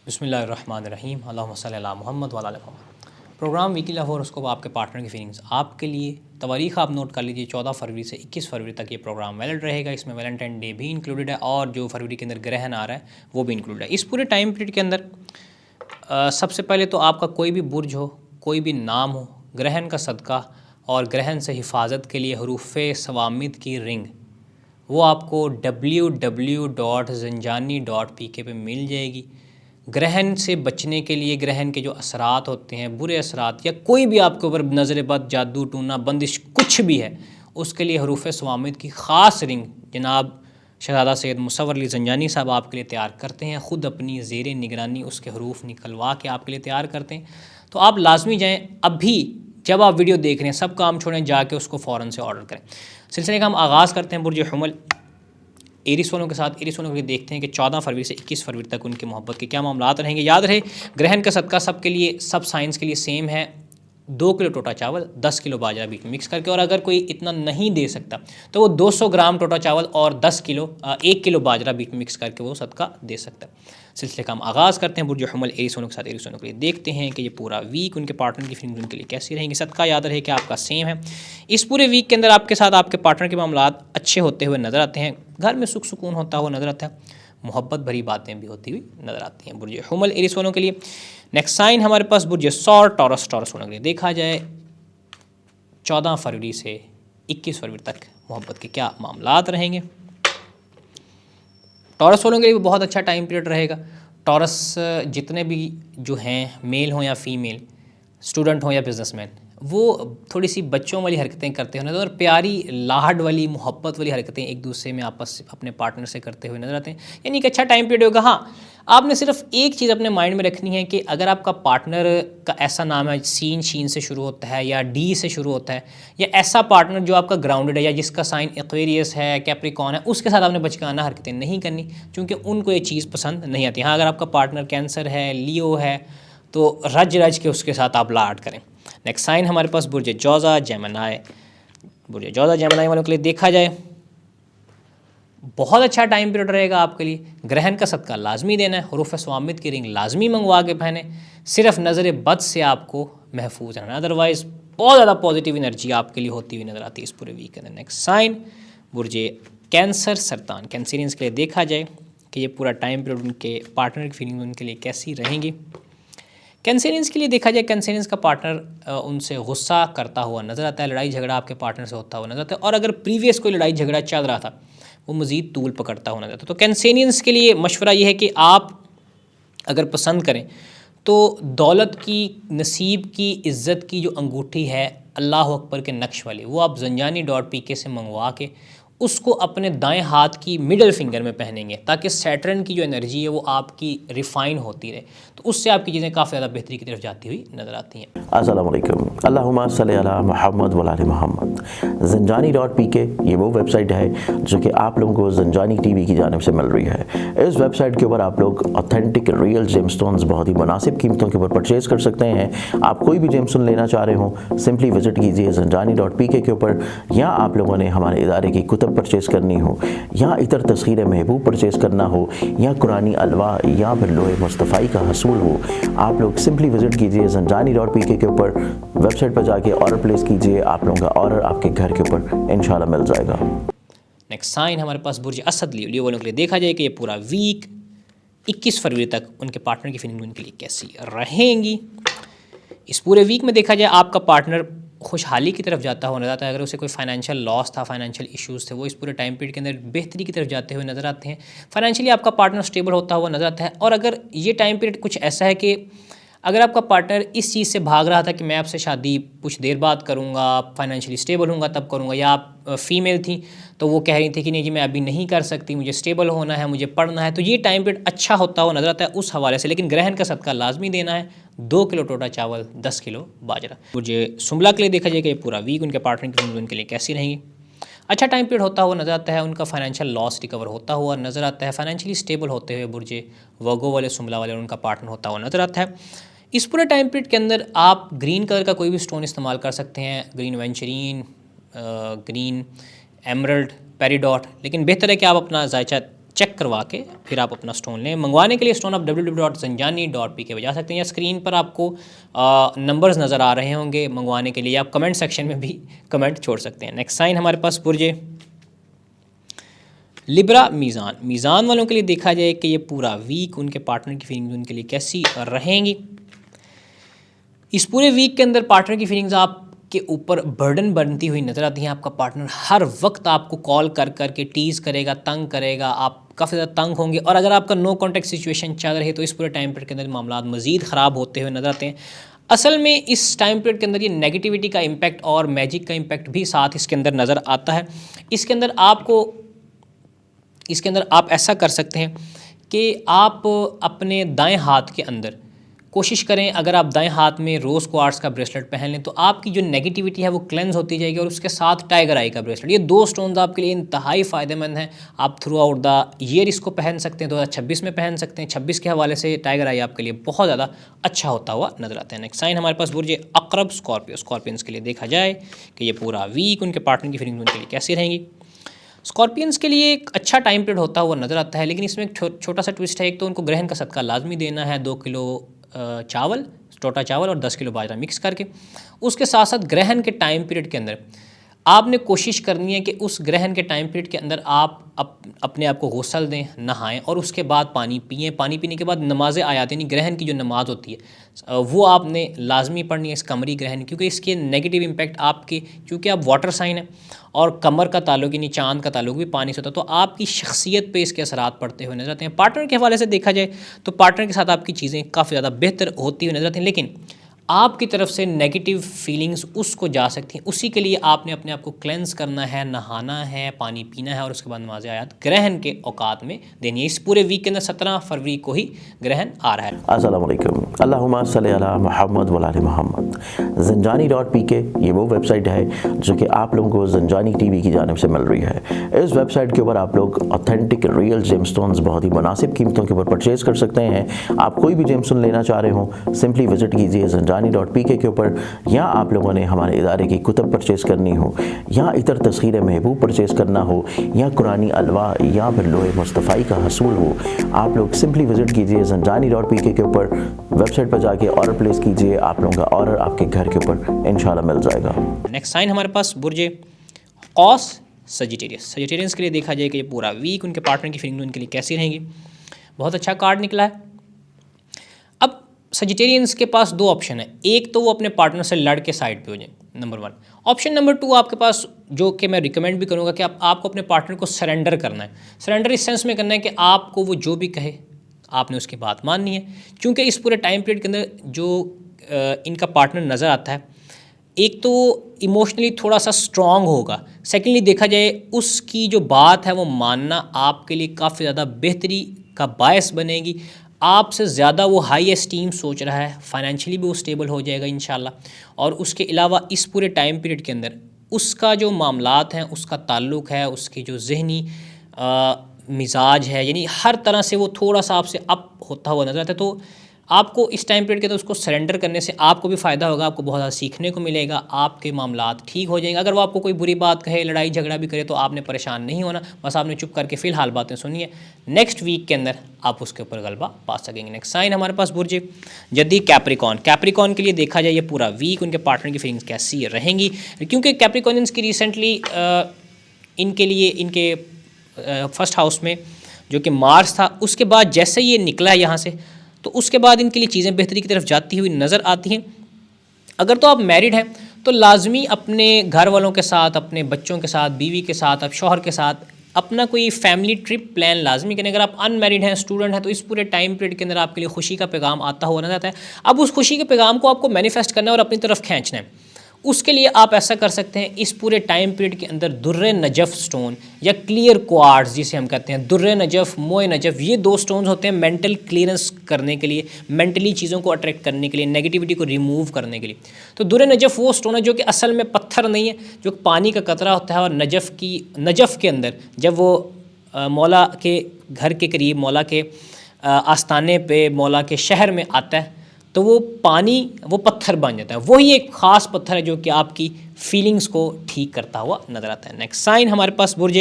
बिस्मिल्लाहिर्रहमानिर्रहीम अल्लाहुम्मा सल्ली अला मुहम्मद व अला आलि मुहम्मद। प्रोग्राम वीकली हॉरोस्कोप आपके पार्टनर की फीलिंग्स आपके लिए तवारीख़ आप नोट कर लीजिए। 14 फरवरी से 21 फरवरी तक ये प्रोग्राम वैलिड रहेगा। इसमें वैलेंटाइन डे भी इंक्लूडेड है और जो फरवरी के अंदर ग्रहण आ रहा है वो भी इंक्लूडेड है। इस पूरे टाइम पीरियड के अंदर सबसे पहले तो आपका कोई भी बुर्ज हो, कोई भी नाम हो, ग्रहण का सदका और ग्रहण से हिफाजत के लिए हरूफ़े सवामिद की रिंग वो आपको www.zanjani.pk पे मिल जाएगी। ग्रहण से बचने के लिए ग्रहण के जो असरात होते हैं, बुरे असरात या कोई भी आपके ऊपर नज़र बद, जादू टूना, बंदिश कुछ भी है, उसके लिए हरूफ़ स्वामिद की ख़ास रिंग जनाब शहज़ादा सैयद मुसव्वर अली ज़ंजानी साहब आपके लिए तैयार करते हैं। ख़ुद अपनी ज़ेर निगरानी उसके हरूफ निकलवा के आपके लिए तैयार करते हैं। तो आप लाजमी जाएँ, अभी जब आप वीडियो देख रहे हैं सब काम छोड़ें, जाके उसको फ़ौरन से ऑर्डर करें। सिलसिले का हम आगाज़ करते हैं बुर्ज हुमल एरिस वालों के साथ। एरिस वालों के लिए देखते हैं कि 14 फरवरी से 21 फरवरी तक उनकी मोहब्बत के क्या मामलात रहेंगे। याद रहे ग्रहण का सदका सबके लिए, सब साइंस के लिए सेम है। 2 किलो टोटा चावल, 10 किलो बाजरा बीच में मिक्स करके, और अगर कोई इतना नहीं दे सकता तो वो 200 ग्राम टोटा चावल और 1 किलो बाजरा बीच में मिक्स करके वो सदका दे सकता है। सिलसिले का हम आगाज़ करते हैं बुर्ज हुमल एरिस वालों के साथ। एरिस वालों के लिए देखते हैं कि ये पूरा वीक उनके पार्टनर की फीलिंग्स उनके लिए कैसी रहेंगी। सदका याद रहे कि आपका सेम है। इस पूरे वीक के अंदर आपके साथ आपके पार्टनर के मामलात अच्छे होते हुए नज़र आते हैं। घर में सुख सुकून होता हुआ नज़र आता है। मोहब्बत भरी बातें भी होती हुई नज़र आती हैं बुर्ज हुमल एरिस वालों के लिए। नेक्स्ट साइन हमारे पास बुर्ज सौर टॉरस वालों के लिए देखा जाए 14 फरवरी से 21 फरवरी तक मोहब्बत के क्या मामलात रहेंगे। टॉरस वालों के लिए बहुत अच्छा टाइम पीरियड रहेगा। टॉरस जितने भी जो हैं, मेल हो या फीमेल, स्टूडेंट हो या बिजनेसमैन, वो थोड़ी सी बच्चों वाली हरकतें करते हुए नजर, और प्यारी लाड वाली मोहब्बत वाली हरकतें एक दूसरे में आपस अपने पार्टनर से करते हुए नजर आते हैं। यानी कि अच्छा टाइम पीरियड होगा। हाँ, आपने सिर्फ एक चीज़ अपने माइंड में रखनी है कि अगर आपका पार्टनर का ऐसा नाम है शीन से शुरू होता है या डी से शुरू होता है, या ऐसा पार्टनर जो आपका ग्राउंडेड है या जिसका साइन एक्वेरियस है, कैप्रिकॉर्न है, उसके साथ आपने बचकाना हरकतें नहीं करनी, क्योंकि उनको ये चीज़ पसंद नहीं आती। हाँ, अगर आपका पार्टनर कैंसर है, लियो है, तो रज रज के उसके साथ आप लाड करें। नेक्स्ट साइन हमारे पास बुर्ज जौज़ा जेमिनी। बुर्ज जौज़ा जेमिनी वालों के लिए देखा जाए बहुत अच्छा टाइम पीरियड रहेगा आपके लिए। ग्रहण का सदका लाजमी देना है, हरूफ स्वामिद की रिंग लाजमी मंगवा के पहने, सिर्फ नज़र बद से आपको महफूज रहना, अदरवाइज़ बहुत ज़्यादा पॉजिटिव एनर्जी आपके लिए होती हुई नज़र आती है इस पूरे वीक के अंदर। नेक्स्ट साइन बुर्ज कैंसर सरतान। कैंसरियंस के लिए देखा जाए कि ये पूरा टाइम पीरियड उनके पार्टनर की फीलिंग उनके लिए कैसी रहेंगी। कैंसरियंस के लिए देखा जाए, कैंसरियंस का पार्टनर उनसे गुस्सा करता हुआ नज़र आता है, लड़ाई झगड़ा आपके पार्टनर से होता हुआ नज़र आता है, और अगर प्रीवियस कोई लड़ाई झगड़ा चल रहा था वो मज़ीद तूल पकड़ता हुआ नज़र आता है। तो कैंसरियंस के लिए मशवरा ये है कि आप अगर पसंद करें तो दौलत की, नसीब की, इज़्ज़त की जो अंगूठी है अल्लाह अकबर के नक्श वाली, वो आप zanjani.pk से मंगवा के उसको अपने दाएं हाथ की मिडल फिंगर में पहनेंगे, ताकि सैटर्न की जो एनर्जी है वो आपकी रिफ़ाइन होती रहे, तो उससे आपकी चीज़ें काफ़ी ज़्यादा बेहतरी की तरफ जाती हुई नज़र आती हैं। अस्सलाम वालेकुम, अल्लाहुम्मा सल्ली अला मुहम्मद व आलि मुहम्मद। zanjani.pk ये वो वेबसाइट है जो कि आप लोगों को ज़ंजानी टीवी की जानिब से मिल रही है। इस वेबसाइट के ऊपर आप लोग ऑथेंटिक रियल जेमस्टोन्स बहुत ही मुनासिब कीमतों के ऊपर परचेज़ कर सकते हैं। आप कोई भी जेमस्टोन लेना चाह रहे हो, सिंपली विजिट कीजिए zanjani.pk के ऊपर, या आप लोगों ने हमारे इदारे की कुतुब परचेज़ करनी हो, या इतर तस्खीर महबूब परचेज़ करना हो, या कुरानी अलवा, या फिर लोहे मुस्तफ़ाई का हसूल हो, आप लोग सिंपली विजिट कीजिए zanjani.pk के ऊपर, वेबसाइट पर जाके ऑर्डर प्लेस कीजिए। आप लोगों का ऑर्डर आपके घर के ऊपर इंशाल्लाह मिल जाएगा। नेक्स्ट साइन हमारे पास बुर्ज असद लियो वालों के लिए देखा जाए कि ये पूरा वीक 21 फरवरी तक उनके पार्टनर की फीलिंग उनके लिए कैसी रहेंगी। इस पूरे वीक में देखा जाए आपका पार्टनर खुशहाली की तरफ जाता हुआ नजर आता है। अगर उसे कोई फाइनेंशियल लॉस था, फाइनेंशियल इश्यूज़ थे, वो इस पूरे टाइम पीरियड के अंदर बेहतरी की तरफ जाते हुए नज़र आते हैं। फाइनेंशियली आपका पार्टनर स्टेबल होता हुआ नजर आता है। और अगर ये टाइम पीरियड कुछ ऐसा है कि अगर आपका पार्टनर इस चीज़ से भाग रहा था कि मैं आपसे शादी कुछ देर बाद करूँगा, फाइनेंशियली स्टेबल होऊंगा तब करूँगा, या आप फीमेल थी तो वो कह रही थी कि नहीं जी मैं अभी नहीं कर सकती, मुझे स्टेबल होना है, मुझे पढ़ना है, तो ये टाइम पीरियड अच्छा होता हुआ नजर आता है उस हवाले से। लेकिन ग्रहण का सदका लाजमी देना है, 2 किलो टोटा चावल, 10 किलो बाजरा। मुझे सुमला के लिए देखा जाए कि पूरा वीक उनके पार्टनर की फीलिंग उनके लिए कैसी रहेंगी। अच्छा टाइम पीरियड होता हुआ नज़र आता है, उनका फाइनेंशियल लॉस रिकवर होता हुआ नज़र आता है, फाइनेंशियली स्टेबल होते हुए बुर्जे वगो वाले, सुमला वाले उनका पार्टनर होता हुआ नज़र आता है। इस पूरे टाइम पीरियड के अंदर आप ग्रीन कलर का कोई भी स्टोन इस्तेमाल कर सकते हैं, ग्रीन वेंचरीन, ग्रीन एमरल्ड, पेरीडॉट, लेकिन बेहतर है कि आप अपना जायचा चेक करवा के फिर आप अपना स्टोन लें। मंगवाने के लिए स्टोन आप www.zanjani.pk पे जा सकते हैं, या स्क्रीन पर आपको नंबर्स नज़र आ रहे होंगे मंगवाने के लिए। आप कमेंट सेक्शन में भी कमेंट छोड़ सकते हैं। नेक्स्ट साइन हमारे पास बुर्जे लिब्रा मीज़ान। मीज़ान वालों के लिए देखा जाए कि ये पूरा वीक उनके पार्टनर की फीलिंग्स उनके लिए कैसी रहेंगी। इस पूरे वीक के अंदर पार्टनर की फीलिंग्स आपके ऊपर बर्डन बनती हुई नज़र आती हैं। आपका पार्टनर हर वक्त आपको कॉल कर करके टीज़ करेगा, तंग करेगा, आप काफ़ी ज़्यादा तंग होंगे। और अगर आपका नो कॉन्टैक्ट सिचुएशन चल रही है तो इस पूरे टाइम पीरियड के अंदर मामला मज़ीद ख़राब होते हुए नज़र आते हैं। असल में इस टाइम पीरियड के अंदर ये नेगेटिविटी का इम्पैक्ट और मैजिक का इम्पैक्ट भी साथ इसके अंदर नज़र आता है। इसके अंदर आप ऐसा कर सकते हैं कि आप अपने दाएं हाथ के अंदर कोशिश करें, अगर आप दाएं हाथ में रोज़ क्वार्ट्स का ब्रेसलेट पहन लें तो आपकी जो नेगेटिविटी है वो क्लेंस होती जाएगी। और उसके साथ टाइगर आई का ब्रेसलेट, ये दो स्टोन्स आपके लिए इंतहाई फ़ायदेमंद हैं। आप थ्रू आउट द ईयर इसको पहन सकते हैं, 2026 में पहन सकते हैं। 26 के हवाले से टाइगर आई आपके लिए बहुत ज़्यादा अच्छा होता हुआ नजर आता है। नेक्स्ट साइन हमारे पास बुर्ज अक़रब स्कॉर्पियो। स्कॉर्पियंस के लिए देखा जाए कि ये पूरा वीक उनके पार्टनर की फीलिंग्स उनके लिए कैसी रहेंगी। स्कॉर्पियंस के लिए एक अच्छा टाइम पीरियड होता हुआ नज़र आता है, लेकिन इसमें एक छोटा सा ट्विस्ट है। एक तो उनको ग्रहण का सदका लाजमी देना है, 2 किलो चावल, टोटा चावल और 10 किलो बाजरा मिक्स करके। उसके साथ साथ ग्रहण के टाइम पीरियड के अंदर आपने कोशिश करनी है कि उस ग्रहण के टाइम पीरियड के अंदर आप अपने आप को गुस्ल दें, नहाएं और उसके बाद पानी पिएं। पानी पीने के बाद नमाज़ आयात यानी ग्रहण की जो नमाज़ होती है वो आपने लाजमी पढ़नी है इस कमरी ग्रहण, क्योंकि इसके नेगेटिव इम्पैक्ट आपके, क्योंकि आप वाटर साइन है और कमर का ताल्लुक यानी चांद का ताल्लुक भी पानी से होता है, तो आपकी शख्सियत पे इसके असरात पड़ते हुए नजर आते हैं। पार्टनर के हवाले से देखा जाए तो पार्टनर के साथ आपकी चीज़ें काफ़ी ज़्यादा बेहतर होती हुई नजर आती हैं, लेकिन आपकी तरफ से नेगेटिव फीलिंग्स उसको जा सकती हैं। उसी के लिए आपने अपने आप को क्लेंस करना है, नहाना है, पानी पीना है और उसके बाद नमाज़ आयात ग्रहण के औकात में देनी है। इस पूरे वीक के अंदर 17 फरवरी को ही ग्रहण आ रहा है। अस्सलाम वालेकुम, अल्लाहुम्मा सल्ली अला मुहम्मद व आले मुहम्मद। ज़ंजानी.pk ये वो वेबसाइट है जो कि आप लोगों को ज़ंजानी टीवी की जानिब से मिल रही है। इस वेबसाइट के ऊपर आप लोग ऑथेंटिक रियल जेमस्टोन्स बहुत ही मुनासिब कीमतों के ऊपर परचेज़ कर सकते हैं। आप कोई भी जेमस्टोन लेना चाह रहे हो, सिंपली विजिट कीजिए ज़ंजानी.pk के ऊपर, या आप लोगों ने हमारे इदारे की कुतब परचेज़ करनी हो, या इतर तस्खीर महबूब परचेज़ करना हो, या कुरानी अलवा या फिर लोहे मुस्तफ़ाई का हसूल हो, आप लोग सिंपली विजिट कीजिए ज़ंजानी.pk के ऊपर। वेबसाइट पर जाके ऑर्डर प्लेस कीजिए, आप लोगों का ऑर्डर आपके घर के ऊपर इंशाल्लाह मिल जाएगा। नेक्स्ट साइन हमारे पास बुर्ज कौस सजिटेरियस। सजिटेरियंस के लिए देखा जाए कि ये पूरा वीक उनके पार्टनर की फीलिंग उनके लिए कैसी रहेंगी। बहुत अच्छा कार्ड निकला है। अब सजिटेरियंस के पास दो ऑप्शन है, एक तो वो अपने पार्टनर से लड़ के साइड पे हो जाए, नंबर 1। ऑप्शन नंबर 2 आपके पास, जो कि मैं रिकमेंड भी करूँगा कि आपको अपने पार्टनर को सरेंडर करना है। सरेंडर इस सेंस में करना है कि आपको वो जो भी कहे आपने उसकी बात माननी है, क्योंकि इस पूरे टाइम पीरियड के अंदर जो इनका पार्टनर नज़र आता है, एक तो इमोशनली थोड़ा सा स्ट्रॉन्ग होगा, सेकेंडली देखा जाए उसकी जो बात है वो मानना आपके लिए काफ़ी ज़्यादा बेहतरी का बायस बनेगी। आपसे ज़्यादा वो हाई एस्टीम सोच रहा है, फाइनेंशियली भी वो स्टेबल हो जाएगा इंशाल्लाह। और उसके अलावा इस पूरे टाइम पीरियड के अंदर उसका जो मामलात हैं, उसका ताल्लुक़ है, उसकी जो जहनी मिजाज है, यानी हर तरह से वो थोड़ा सा आपसे अप होता हुआ नजर आता है। तो आपको इस टाइम पीरियड के अंदर उसको सरेंडर करने से आपको भी फ़ायदा होगा, आपको बहुत ज़्यादा सीखने को मिलेगा, आपके मामलात ठीक हो जाएंगे। अगर वो आपको कोई बुरी बात कहे, लड़ाई झगड़ा भी करे, तो आपने परेशान नहीं होना, बस आपने चुप करके फ़िलहाल बातें सुनिए। नेक्स्ट वीक के अंदर आप उसके ऊपर गलबा पा सकेंगे। नेक्स्ट साइन हमारे पास बुर्ज जद्दी कैप्रिकॉन। कैप्रिकॉन के लिए देखा जाए ये पूरा वीक उनके पार्टनर की फीलिंग्स कैसी रहेंगी, क्योंकि कैप्रिकॉनियंस की रिसेंटली इनके लिए इनके फर्स्ट हाउस में जो कि मार्स था, उसके बाद जैसे ये निकला है यहाँ से, तो उसके बाद इनके लिए चीज़ें बेहतरी की तरफ जाती हुई नज़र आती हैं। अगर तो आप मैरिड हैं तो लाजमी अपने घर वालों के साथ, अपने बच्चों के साथ, बीवी के साथ, अब शौहर के साथ अपना कोई फैमिली ट्रिप प्लान लाजमी करें। अगर आप अनमैरिड हैं, स्टूडेंट हैं, तो इस पूरे टाइम पीरियड के अंदर आपके लिए खुशी का पैगाम आता हुआ नजर आता है। अब उस खुशी के पैगाम को आपको मैनिफेस्ट करना है और अपनी तरफ खींचना है। उसके लिए आप ऐसा कर सकते हैं, इस पूरे टाइम पीरियड के अंदर दुर्रे नजफ़ स्टोन या क्लियर क्वार्ट्ज जिसे हम कहते हैं, दुर्रे नजफ़, मोए नजफ़, ये 2 स्टोन्स होते हैं मेंटल क्लियरेंस करने के लिए, मेंटली चीज़ों को अट्रैक्ट करने के लिए, नेगेटिविटी को रिमूव करने के लिए। तो दुर्रे नजफ़ वो स्टोन है जो कि असल में पत्थर नहीं है, जो पानी का कतरा होता है, और नजफ़ के अंदर जब वो मौला के घर के करीब, मौला के आस्थाने पे, मौला के शहर में आता है, तो वो पानी वो पत्थर बन जाता है। वही एक ख़ास पत्थर है जो कि आपकी फीलिंग्स को ठीक करता हुआ नज़र आता है। नेक्स्ट साइन हमारे पास बुर्ज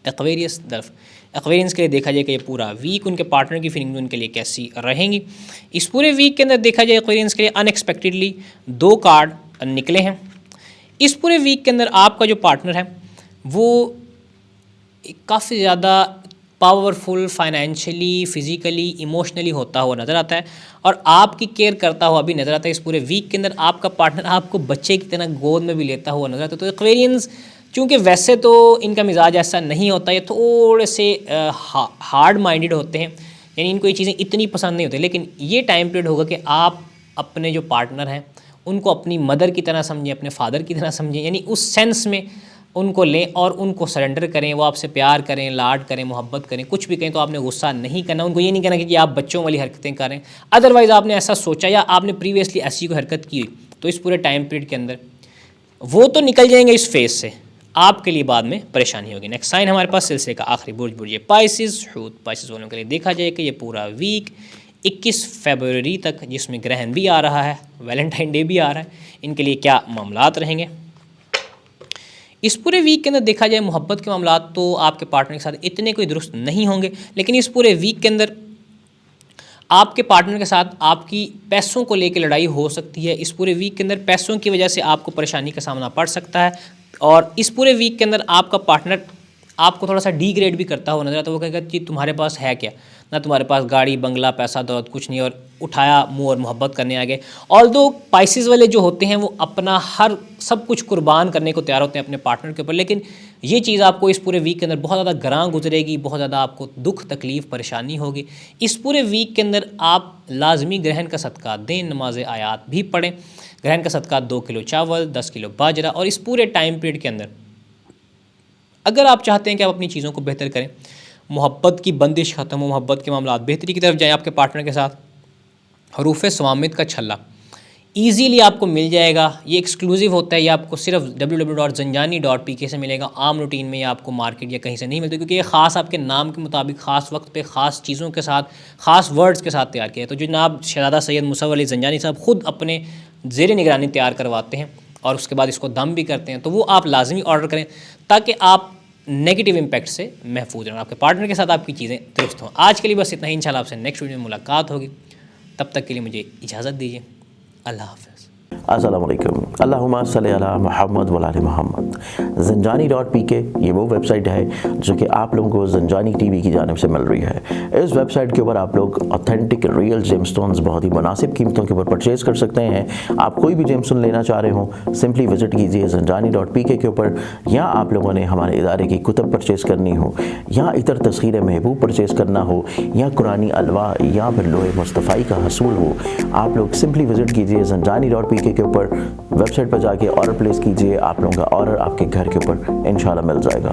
एक्वेरियस तरफ, एक्वेरियंस के लिए देखा जाए कि ये पूरा वीक उनके पार्टनर की फीलिंग उनके लिए कैसी रहेंगी। इस पूरे वीक के अंदर देखा जाए एक्वेरियंस के लिए अनएक्सपेक्टेडली 2 कार्ड निकले हैं। इस पूरे वीक के अंदर आपका जो पार्टनर है वो काफ़ी ज़्यादा पावरफुल, फाइनेंशियली, फिज़िकली, इमोशनली होता हुआ नज़र आता है और आपकी केयर करता हुआ भी नज़र आता है। इस पूरे वीक के अंदर आपका पार्टनर आपको बच्चे की तरह गोद में भी लेता हुआ नज़र आता है। तो एक्वेरियंस चूँकि वैसे तो इनका मिजाज ऐसा नहीं होता, ये थोड़े से हार्ड माइंडेड होते हैं, यानी इनको ये चीज़ें इतनी पसंद नहीं होती, लेकिन ये टाइम पीरियड होगा कि आप अपने जो पार्टनर हैं उनको अपनी मदर की तरह समझें, अपने फादर की तरह समझें, यानी उस सेंस में उनको लें और उनको सरेंडर करें। वो आपसे प्यार करें, लाड करें, मोहब्बत करें, कुछ भी करें तो आपने गुस्सा नहीं करना। उनको ये नहीं कहना कि आप बच्चों वाली हरकतें करें, अदरवाइज़ आपने ऐसा सोचा या आपने प्रीवियसली ऐसी कोई हरकत की हुई, तो इस पूरे टाइम पीरियड के अंदर वो तो निकल जाएंगे इस फेज़ से, आपके लिए बाद में परेशानी होगी। नेक्स्ट साइन हमारे पास सिलसिले का आखिरी बुर्ज पाइसिस, हूत पाइसिस वालों के लिए देखा जाए कि ये पूरा वीक 21 फरवरी तक, जिसमें ग्रहण भी आ रहा है, वैलेंटाइन डे भी आ रहा है, इनके लिए क्या मामलात रहेंगे। इस पूरे वीक के अंदर देखा जाए मोहब्बत के मामलात तो आपके पार्टनर के साथ इतने कोई दुरुस्त नहीं होंगे, लेकिन इस पूरे वीक के अंदर आपके पार्टनर के साथ आपकी पैसों को लेकर लड़ाई हो सकती है। इस पूरे वीक के अंदर पैसों की वजह से आपको परेशानी का सामना पड़ सकता है और इस पूरे वीक के अंदर आपका पार्टनर आपको थोड़ा सा डिग्रेड भी करता हुआ नजर आता है। वो कहेगा कि तुम्हारे पास है क्या, ना तुम्हारे पास गाड़ी बंगला पैसा दौलत कुछ नहीं, और उठाया मुँह और मोहब्बत करने आ गए। ऑल्दो पाइसिस वाले जो होते हैं वो अपना हर सब कुछ कुर्बान करने को तैयार होते हैं अपने पार्टनर के ऊपर, लेकिन ये चीज़ आपको इस पूरे वीक के अंदर बहुत ज़्यादा ग्रां गुजरेगी, बहुत ज़्यादा आपको दुख तकलीफ़ परेशानी होगी। इस पूरे वीक के अंदर आप लाजमी ग्रहण का सदका दें, नमाज आयात भी पढ़ें। ग्रहण का सदका 2 किलो चावल, 10 किलो बाजरा, और इस पूरे टाइम पीरियड के अंदर अगर आप चाहते हैं कि आप अपनी चीज़ों को बेहतर करें, मोहब्बत की बंदिश ख़त्म हो, मोहब्बत के मामला बेहतरी की तरफ जाएँ आपके पार्टनर के साथ, हरूफ स्वामित का छल्ला ईज़िली आपको मिल जाएगा। ये एक्सक्लूसिव होता है, ये आपको सिर्फ www.zanjani.pk से मिलेगा। आम रूटीन में ये आपको मार्केट या कहीं से नहीं मिलता, क्योंकि ये ख़ास आपके नाम के मुताबिक ख़ास वक्त पे ख़ास चीज़ों के साथ, ख़ास वर्ड्स के साथ तैयार किया है। तो जनाब शहज़ादा सैयद मुसव्वर अली ज़ंजानी साहब ख़ुद अपने ज़ेर निगरानी तैयार करवाते हैं और उसके बाद इसको दम भी करते हैं। तो वो आप लाजमी ऑर्डर करें ताकि आप नेगेटिव इम्पैक्ट से महफूज रहें, आपके पार्टनर के साथ आपकी चीज़ें दुरुस्त हों। आज के लिए बस इतना ही, इंशाल्लाह आपसे नेक्स्ट वीडियो में मुलाकात होगी। तब तक के लिए मुझे इजाज़त दीजिए। अल्लाह हाफ़िज़। अस्सलाम वालेकुम। अल्लाहुम्मा सल्ली अला मुहम्मद व आले मुहम्मद। ज़ंजानी.pk ये वो वेबसाइट है जो कि आप लोगों को ज़ंजानी टीवी की जानिब से मिल रही है। इस वेबसाइट के ऊपर आप लोग ऑथेंटिक रियल जेमस्टोन्स बहुत ही मुनासिब कीमतों के ऊपर परचेज़ कर सकते हैं। आप कोई भी जेमस्टोन लेना चाह रहे हो, सिंपली विज़िट कीजिए ज़ंजानी.pk के ऊपर, या आप लोगों ने हमारे इदारे की कुतब परचेज़ करनी हो, या इतर तस्खीर महबूब परचेज़ करना हो, या कुरानी अलवा, या फिर लोहे मुस्तफ़ाई का हसूल हो, आप लोग सिंपली विज़िट कीजिए ज़ंजानी.pk के ऊपर, वेबसाइट पर जाके ऑर्डर प्लेस कीजिए। आप लोगों का ऑर्डर आपके घर के ऊपर इंशाल्लाह मिल जाएगा।